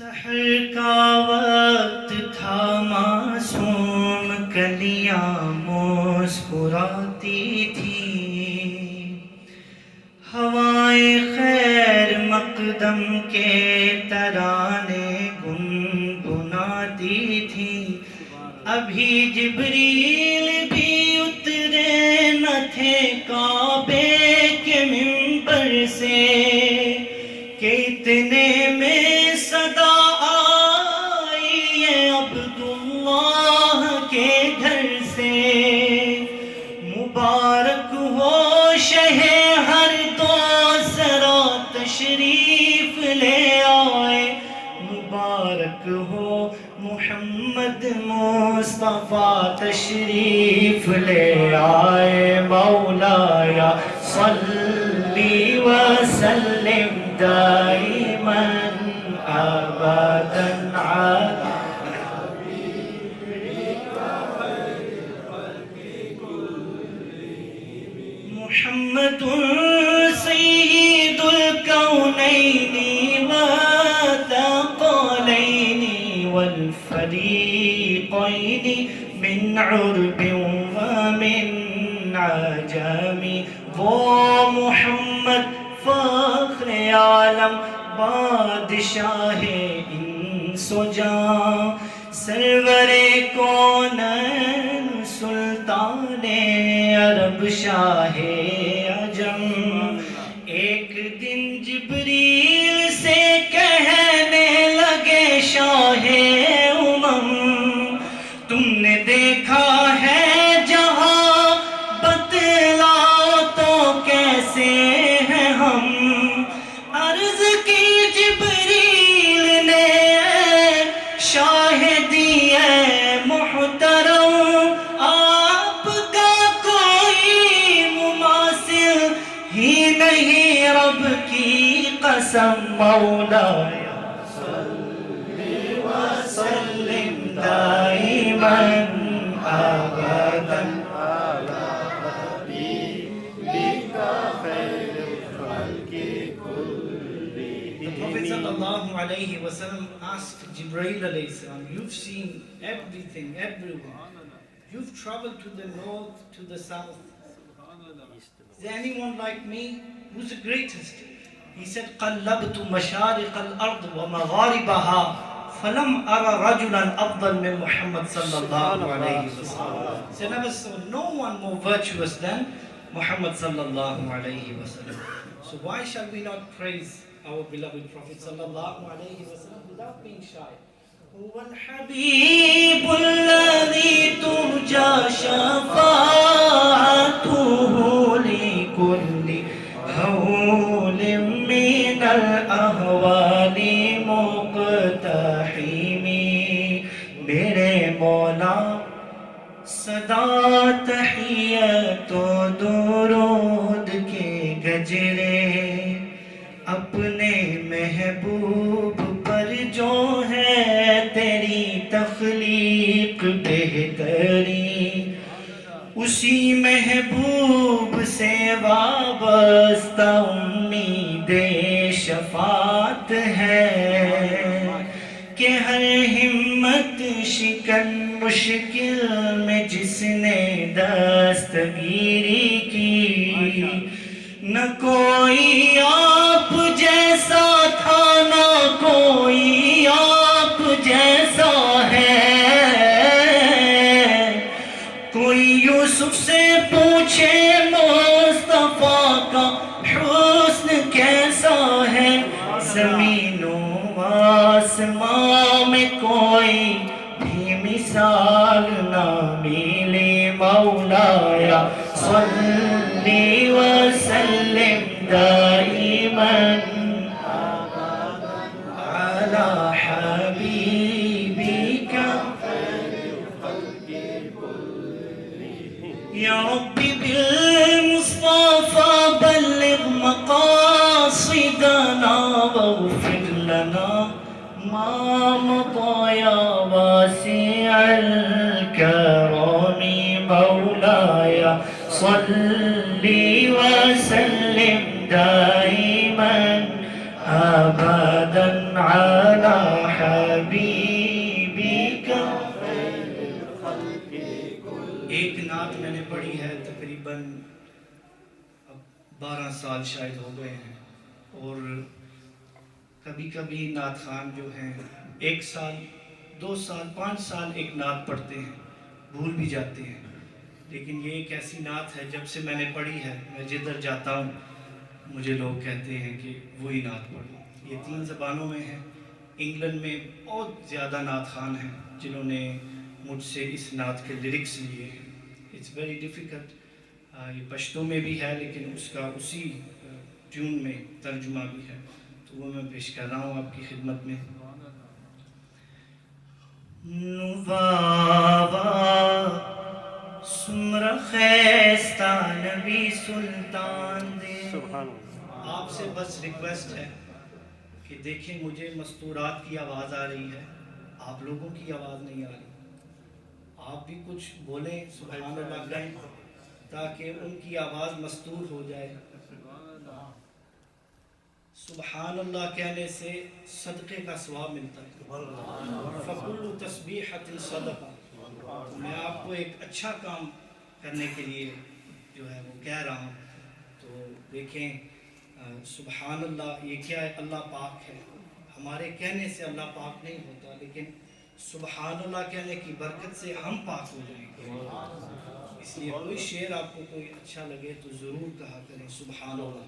سحر کا وقت تھا، معصوم کلیاں مسکراتی تھی، ہوائیں خیر مقدم کے ترانے گنگناتی تھی۔ ابھی جبریل بھی اترے نہ تھے کعبے کے منبر سے کہ اتنے میں صدا آئی ہے عبداللہ کے گھر سے۔ مبارک ہو شہ ہر دو سرا تشریف لے آئے، مبارک ہو محمد مصطفیٰ تشریف لے آئے۔ مولایا صلی وسلم دائما ابدا علی محمد سید الکونین والثقلین والفریقین من عرب ومن عجم۔ وہ محمد فخر عالم بادشاہ انس و جاں، سرور کونین سلطان عرب شاہ عجم۔ ایک دن جبریل سے کہنے لگے شاہ امم، تم نے دیکھا ہے جہاں، بتلاؤ تو کیسے ہیں ہم؟ عرض کی جبریل نے شاہدی ہے محترم، آپ کا کوئی مماثل ہی نہیں رب کی قسم۔ مولایا صلی وسلم دائما ابدا علی حبیبک خیر الخلق کلہم۔ The Prophet sallallahu alayhi wa sallam asked Jibreel alayhi salam, you've seen everything, everyone. You've traveled to the north, to the south. Is there anyone like me? Who's the greatest? He said, قَلَّبْتُ مَشَارِقَ الْأَرْضِ وَمَغَارِبَهَا فَلَمْ أَرَ رَجُلًا أَفْضَلَ مِنْ مُحَمَّدٍ صَلَّى اللَّهُ عَلَيْهِ وَسَلَّمَ. He said, never saw no one more virtuous than Muhammad sallallahu alayhi wa sallam. So why shall we not praise our beloved Prophet sallallahu alayhi wa sallam without being shy? هو الحبيب الذي ترجى شفاعته لكل هول من الأهوال مقتحم۔ میرے مولا صدا تحیت و درود کے گجرے اپنے محبوب پر جو ہے تیری تخلیق بہترین، اسی محبوب سے وابستہ امید شفاعت ہے کہ ہر ہمت شکن مشکل میں جس نے دستگیری کی، نہ کوئی آپ جیسا تھا نہ کوئی آپ جیسا ہے۔ کوئی یوسف سے پوچھے مصطفیٰ کا حسن کیسا ہے، زمین و آسمان میں کوئی بھی مثال نہ ملے۔ مولایا صلی وسلم دائما علی حبیبک یا ربی بالمصطفى بلغ مقاصدنا واغفر لنا ما مضى يا واسع الكرم۔ مولایا صلی وسلم دائما أبدا على حبيبك. ایک نعت میں نے پڑھی ہے تقریباً 12 سال شاید ہو گئے ہیں، اور کبھی کبھی نعت خان جو ہیں 1 سال 2 سال 5 سال ایک نعت پڑھتے ہیں، بھول بھی جاتے ہیں. لیکن یہ ایک ایسی نعت ہے جب سے میں نے پڑھی ہے، میں جدھر جاتا ہوں مجھے لوگ کہتے ہیں کہ وہی نعت پڑھو. یہ 3 زبانوں میں ہے. انگلینڈ میں بہت زیادہ نعت خان ہیں جنہوں نے مجھ سے اس نعت کے لیرکس لیے ہیں. It's very difficult. یہ پشتو میں بھی ہے لیکن اس کا اسی ٹیون میں ترجمہ بھی ہے، تو وہ میں پیش کر رہا ہوں آپ کی خدمت میں. نواوا سمر خیستہ نبی سلطان دے. آپ سے بس ریکویسٹ ہے کہ دیکھیں مجھے مستورات کی آواز آ رہی ہے، آپ لوگوں کی آواز نہیں آ رہی. آپ بھی کچھ بولیں، سبحان اللہ کہیں تاکہ ان کی آواز مستور ہو جائے. سبحان اللہ کہنے سے صدقے کا ثواب ملتا ہے. فَكُلُّ تَسْبِيحَةٍ صَدَقَةٌ. میں آپ کو ایک اچھا کام کرنے کے لیے جو ہے وہ کہہ رہا ہوں. تو دیکھیں سبحان اللہ یہ کیا ہے؟ اللہ پاک ہے. ہمارے کہنے سے اللہ پاک نہیں ہوتا، لیکن سبحان اللہ کہنے کی برکت سے ہم پاک ہو جائیں گے. اس لیے کوئی شعر آپ کو کوئی اچھا لگے تو ضرور کہا کریں سبحان اللہ.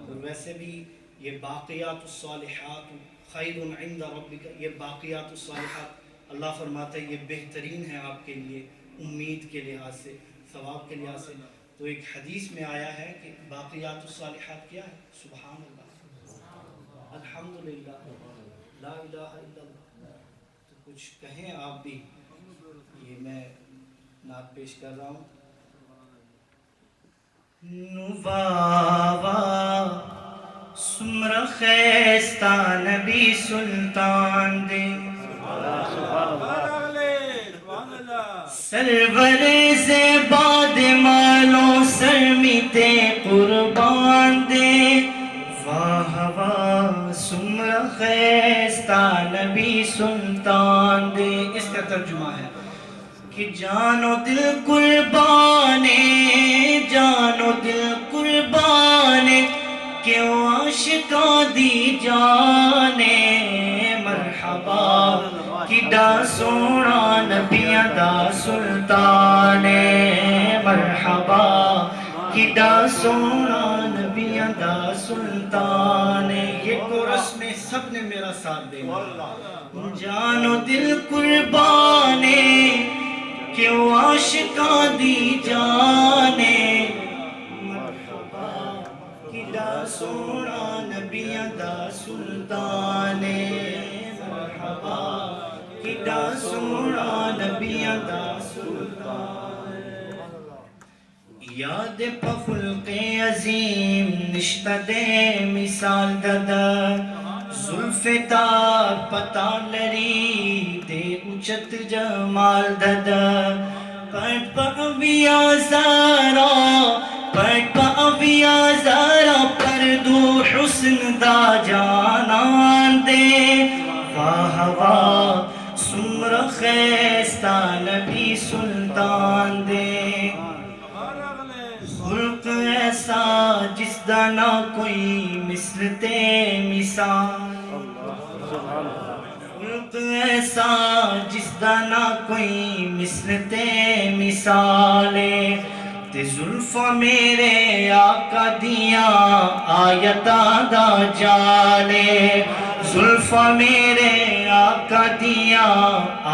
اور ویسے بھی یہ باقیات الصالحات خیر عند ربک، یہ باقیات الصالحات اللہ فرماتا ہے یہ بہترین ہے آپ کے لیے امید کے لحاظ سے، ثواب کے لحاظ سے. تو ایک حدیث میں آیا ہے کہ باقیات الصالحات کیا ہے؟ سبحان اللہ، الحمدللہ، لا الہ الا اللہ. تو کچھ کہیں آپ بھی. یہ میں نعت پیش کر رہا ہوں. نواوا سمر خیستہ نبی سلطان دے. سرور زیباد مالوں سرمیتے قربان دے. واہ واہ سمر خیستہ نبی سلطان دے. اس کا ترجمہ ہے کہ جان و دل قربانے، جان و دل قربانے کیوں عاشقاں دی جانے. مرحبا کڈا سونا نبیاں دا سلطان. مرحبا کڈا سونا نبیاں دا سلطان. یہ کورس میں سب نے میرا ساتھ دینا. جان و دل قربانے کیوں عاشقاں دی جانے. مرحبا کڈا سونا نبیاں دا سلطان. مرحبا کڈا سونا نبیاں دا سلطان. یاد پا خلق عظیم نشتہ دے مثال دادا. زلف تار پتا لری دے اچت جمال دادا. پٹ پا اویا زارا، پٹ پا اویا زارا پردو حسن دا جانان دے. واہ واہ سمر خیستہ نبی سلطان دے. خلق ایسا جس دا نہ کوئی مثل تے مثال. خلق ایسا جس دا نہ کوئی مثل تے مثال. تے زلفاں میرے آقا دیاں آیتاں دا جالے. زلفاں میرے آقا دیاں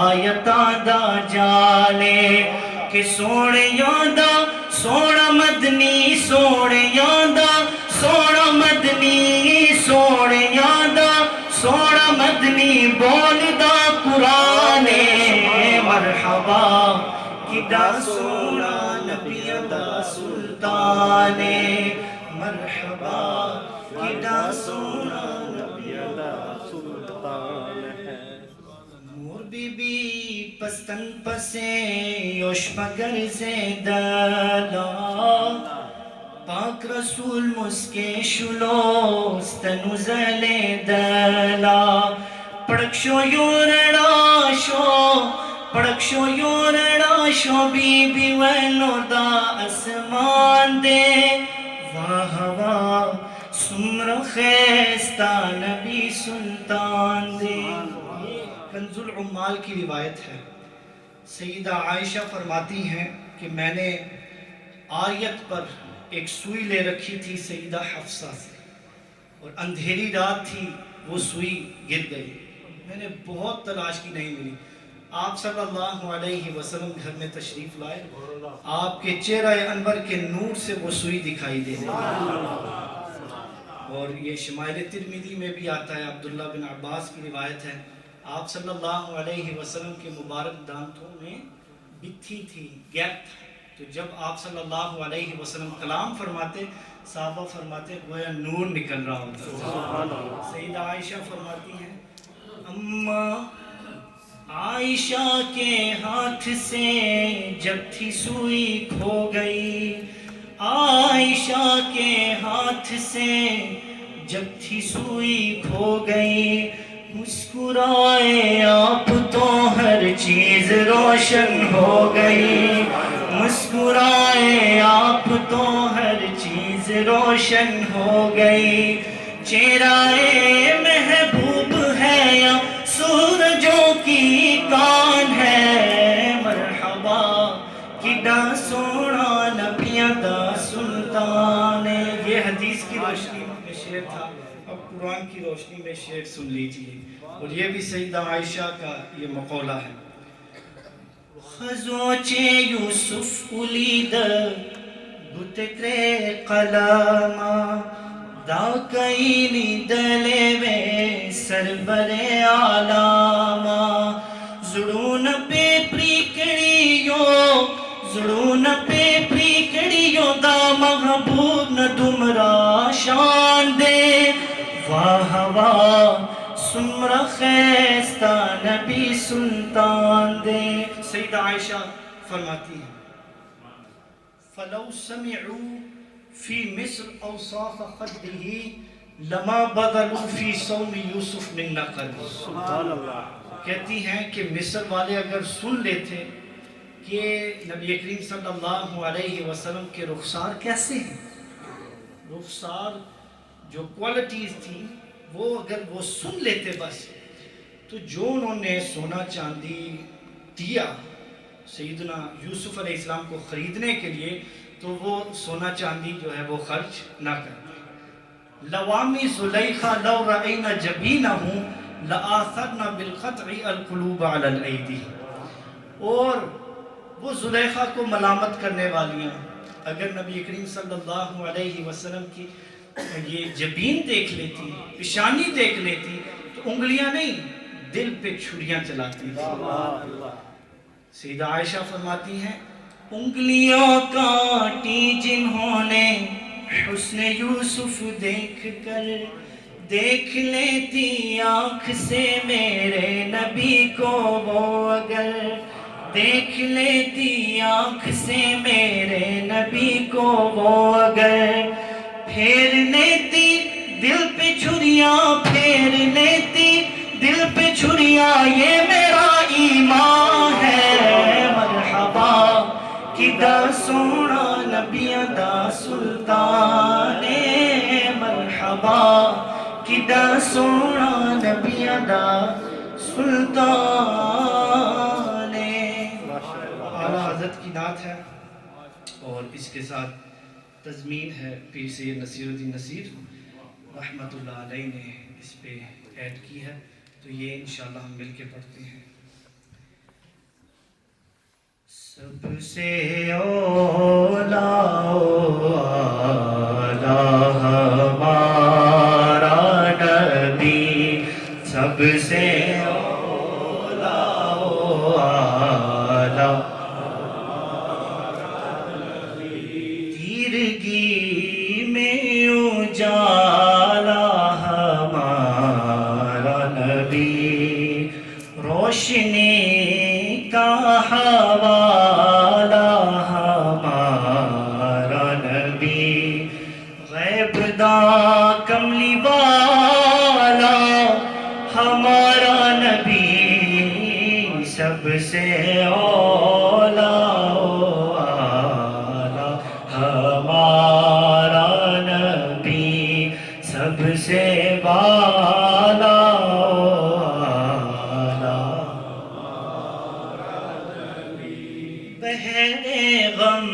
آیتاں دا جالے. کہ سوڑیاں دا سوڑا مدنی، سوڑیاں دا سوڑا مدنی، سوڑیاں دا سوڑا مدنی بولدا قرآن. مرحبا کڈا سونا نبیاں دا سلطان. مرحبا کڈا سونا نبیاں دا سلطان ہے. مور بی بی پستن پسے یوش مگر سے دلا. پاک رسول مسکے شلوستنو زلی دلا پڑکشو یورڑاشو بی بی ونو دا اسمان دے واہ واہ سمر خیستہ نبی سلطان دے. کنز العمال کی روایت ہے. سیدہ عائشہ فرماتی ہیں کہ میں نے آیت پر ایک سوئی لے رکھی تھی سیدہ حفصہ سے اور اندھیری رات تھی وہ سوئی گر گئی. میں نے بہت تلاش کی نہیں ملی. آپ صلی اللہ علیہ وسلم گھر میں تشریف لائے. آپ کے چہرہ انور کے نور سے وہ سوئی دکھائی دے رہی. اور یہ شمائل ترمذی میں بھی آتا ہے. عبداللہ بن عباس کی روایت ہے. آپ صلی اللہ علیہ وسلم کے مبارک دانتوں میں بتھی تھی, گیپ تھا. تو جب آپ صلی اللہ علیہ وسلم کلام فرماتے صحابہ فرماتے گویا نور نکل رہا ہوتا. سیدہ عائشہ فرماتی ہیں اماں عائشہ کے ہاتھ سے جب تھی سوئی کھو گئی, عائشہ کے ہاتھ سے جب تھی سوئی کھو گئی, مسکرائے آپ تو ہر چیز روشن ہو گئی, مسکرائے آپ تو ہر چیز روشن ہو گئی. چہرہ محبوب ہے یا سورجوں کی کان ہے, مرحبا کڈا سونا نبیاں دا سلطان. یہ حدیث کی روشنی میں شعر تھا, اب قرآن کی روشنی میں شعر سن لیجئے. اور یہ بھی سیدہ عائشہ کا یہ مقولہ ہے. خزوچے یوسف الید بتکرے قلاما دا کئینی دلے وے سربر علاما, زڑون پہ پریکڑیو دا محبوب نہ دمرا شان دے, واہ واہ سمر خیستہ نبی سلطان دے. سیدہ عائشہ فرماتی ہیں فَلَوْ سَمِعُوا فِي مِصْرِ أَوْصَافَ خَدِّهِ لَمَا بَذَلُوا فِي صَوْمِ يُوسُف مِن نَقَلِ. سبحان اللہ. کہتی ہیں کہ مصر والے اگر سن لیتے کہ نبی کریم صلی اللہ علیہ وسلم کے رخسار کیسے ہیں, رخسار جو کوالٹیز تھیں وہ اگر وہ سن لیتے بس, تو جو انہوں نے سونا چاندی دیا سیدنا یوسف علیہ السلام کو خریدنے کے لیے, تو وہ سونا چاندی جو ہے وہ خرچ نہ کرتے. لوامی زلیخہ لو رأینا جبینہم لآثرنا بالقطع القلوب علی الایدی. اور وہ زلیخہ کو ملامت کرنے والیاں اگر نبی کریم صلی اللہ علیہ وسلم کی یہ جبین دیکھ لیتی, پیشانی دیکھ لیتی, تو انگلیاں نہیں دل پہ چھریاں چلاتی تھی. سیدہ عائشہ فرماتی ہیں انگلیوں کاٹی جنہوں نے حسن یوسف دیکھ کر, دیکھ لیتی آنکھ سے میرے نبی کو وہ اگر, دیکھ لیتی آنکھ سے میرے نبی کو وہ اگر, پھیر لیتی دل پہ چھریاں, پھیر لیتی دل پہ چھریاں, یہ میرا ایمان ہے. مرحبا کدا سونا نبیاں دا سلطان, مرحبا کدا سونا نبیاں دا سلطان. اعلیٰ حضرت کی نعت ہے اور اس کے ساتھ تضمین ہے پیر سید نصیر الدین نصیر رحمت اللہ علیہ نے اس پہ ایڈ کی ہے, تو یہ انشاءاللہ ہم مل کے پڑھتے ہیں. سب سے اولا ہمارا نبی, سب سے اولا تیرگی میں اجالا ہمارا نبی, روشنی کا حوالہ ہمارا نبی, سب سے اولا ہمارا نبی، سب سے بالا بحر غم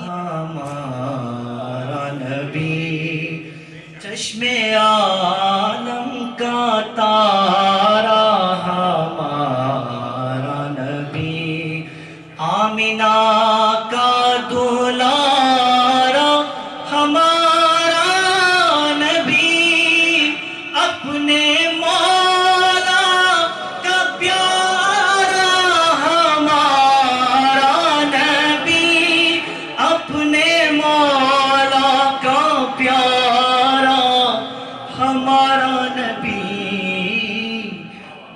ہمارا نبی، چشم عالم کا تارا ہمارا نبی، آمینہ کا دلارا ہمارا نبی، اپنے مولا کا پیارا ہمارا نبی، اپنے مولا کا پیارا ہمارا نبی،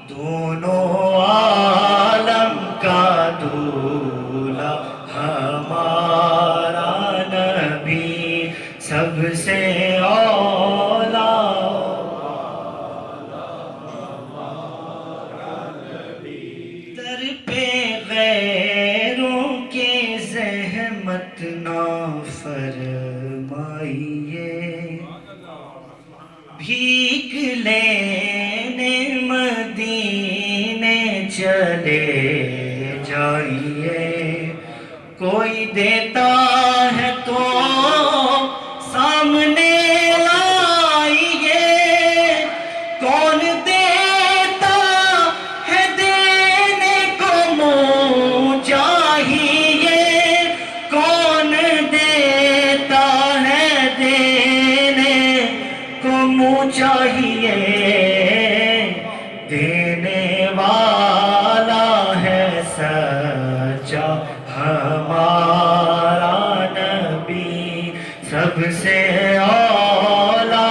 دونوں عالم کا دولہا ہمارا نبی، سب سے اولا در پہ غیروں کے زحمت نہ فرمائیے، بھیک لینے مدینے چلے جائیے، کوئی دیتا ہے تو سامنے لائیے، کون دیتا ہے دینے کو منہ چاہیے، کون دیتا ہے دینے کو منہ چاہیے، دینے والا ہے سچا ہمارا نبی، سب سے اولا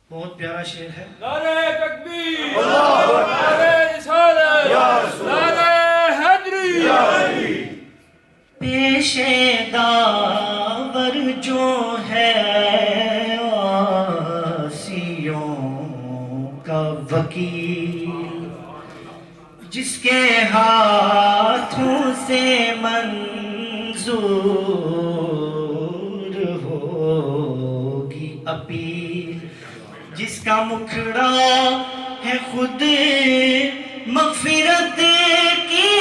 بہت پیارا شعر ہے۔ نعرہ تکبیر، نعرہ رسالت، نعرہ حیدری، پیش داور جو ہے آسیوں کا وکیل، جس کے ہاتھوں سے منظور ہوگی اپیل، جس کا مکھڑا ہے خود مغفرت کی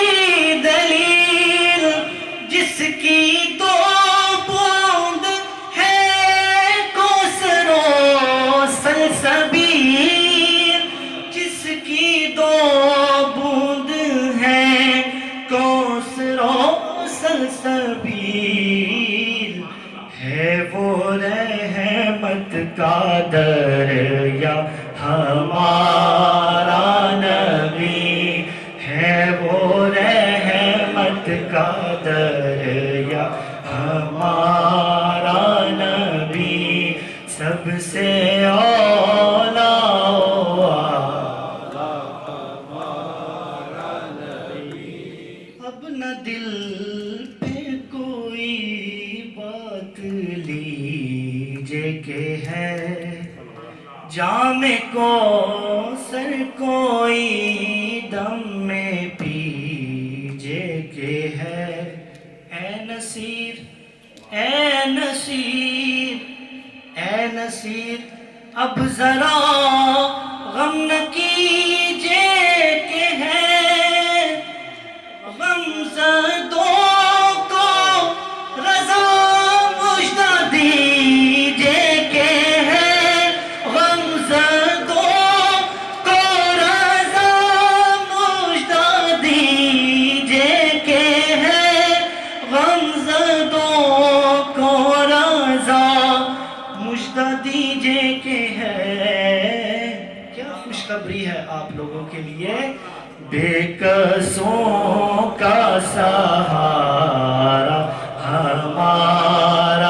دلیل، جس کی دو بوند ہے کوثر و سلسبیل، جس کی دو بوند ہے کوثر و سلسبیل، ہے وہ رحمت کا دریا ہمارا نبی، ہے وہ رحمت کا دریا ہمارا نبی، سب سے اولا اب نہ دل پہ کوئی بات لیجے کہ ہے، جام کوثر کوئی دم میں پیجے کہ ہے، اے نصیر اے نصیر اے نصیر، اب ذرا غم نہ کیجے کہ ہے، غم زدوں کو رضا مژدہ دیجے کہ ہے، غم زدوں کو رضا مژدہ دیجے کہ ہے، غم زدوں کو رضا مژدہ دیجے کہ ہے۔ کیا خوشخبری ہے آپ لوگوں کے لیے، بے کسوں کا سہارا ہمارا